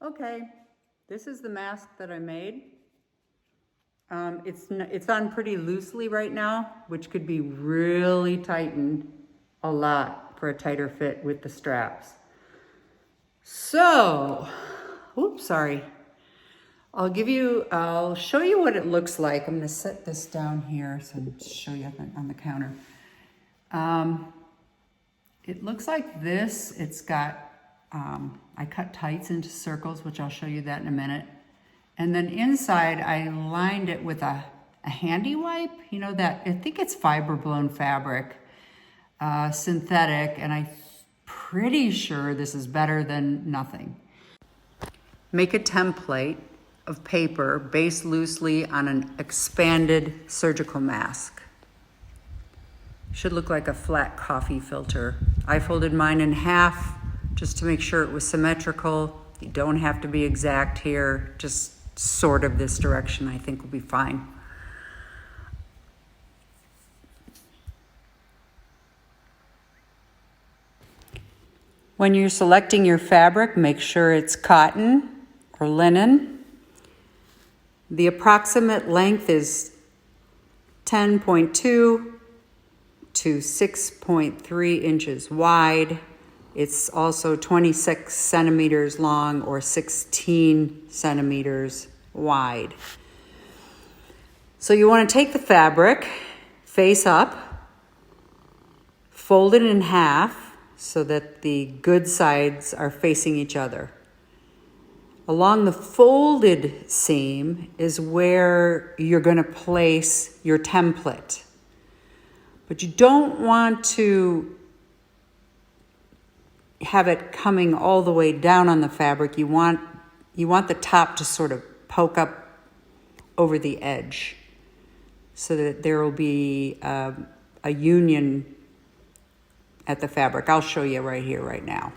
Okay, this is the mask that I made. It's on pretty loosely right now, which could be really tightened a lot for a tighter fit with the straps. So, oops, sorry. I'll show you what it looks like. I'm gonna set this down here so I can show you on the counter. It looks like this. It's got, I cut tights into circles, which I'll show you that in a minute. And then inside, I lined it with a handy wipe. You know that, I think it's fiber-blown fabric, synthetic, and I'm pretty sure this is better than nothing. Make a template of paper based loosely on an expanded surgical mask. Should look like a flat coffee filter. I folded mine in half just to make sure it was symmetrical. You don't have to be exact here, just sort of this direction I think will be fine. When you're selecting your fabric, make sure it's cotton or linen. The approximate length is 10.2 to 6.3 inches wide. It's also 26 centimeters long or 16 centimeters wide. So you want to take the fabric face up, fold it in half so that the good sides are facing each other. Along the folded seam is where you're going to place your template. But you don't want to have it coming all the way down on the fabric. You want the top to sort of poke up over the edge so that there will be a union at the fabric. I'll show you right here, right now.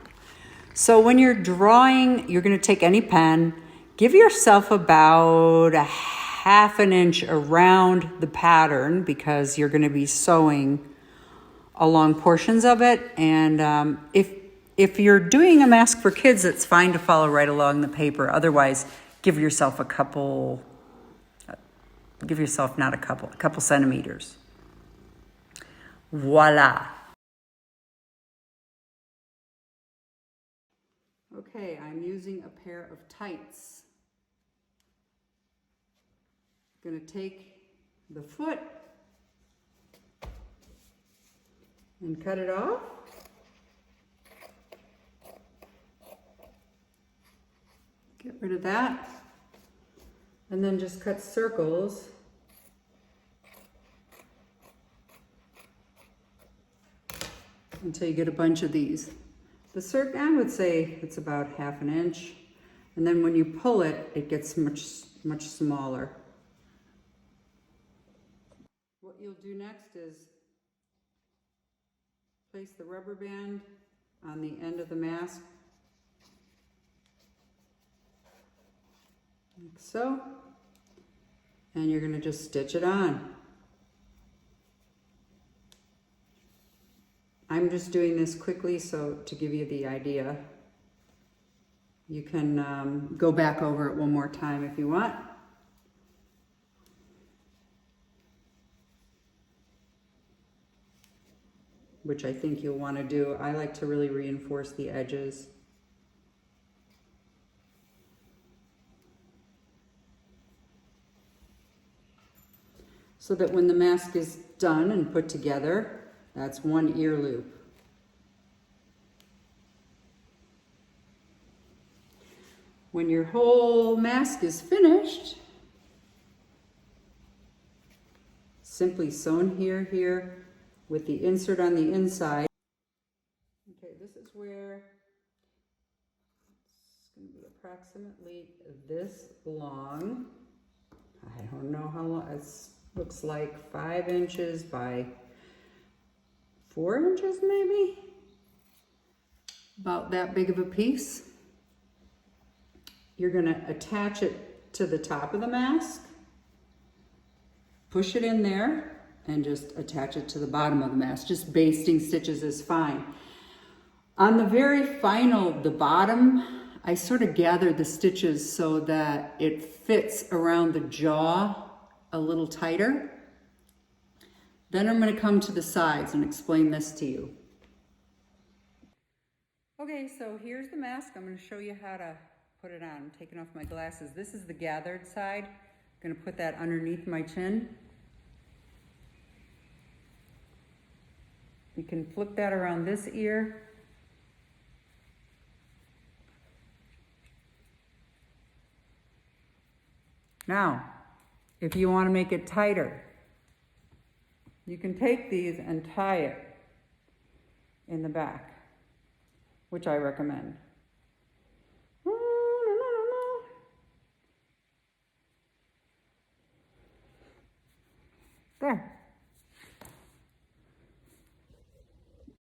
So when you're drawing, you're going to take any pen, give yourself about a half an inch around the pattern because you're going to be sewing along portions of it. And if you're doing a mask for kids, it's fine to follow right along the paper. Otherwise, give yourself a couple centimeters. Voila. Okay, I'm using a pair of tights. I'm going to take the foot and cut it off. Get rid of that. And then just cut circles. Until you get a bunch of these. The circle, I would say it's about half an inch. And then when you pull it, it gets much smaller. What you'll do next is place the rubber band on the end of the mask, like so. And you're going to just stitch it on. I'm just doing this quickly so to give you the idea. You can go back over it one more time if you want. Which I think you'll want to do. I like to really reinforce the edges. So that when the mask is done and put together, that's one ear loop. When your whole mask is finished, simply sew here with the insert on the inside. Okay, this is where it's going to be approximately this long. I don't know how long, it looks like 5 inches by 4 inches maybe, about that big of a piece. You're going to attach it to the top of the mask, push it in there, and just attach it to the bottom of the mask. Just basting stitches is fine. On the very final, the bottom I sort of gathered the stitches so that it fits around the jaw a little tighter. Then I'm going to come to the sides and explain this to you. Okay, so here's the mask. I'm going to show you how to put it on. I'm taking off my glasses. This is the gathered side. I'm going to put that underneath my chin. You can flip that around this ear. Now, if you want to make it tighter, you can take these and tie it in the back, which I recommend. There.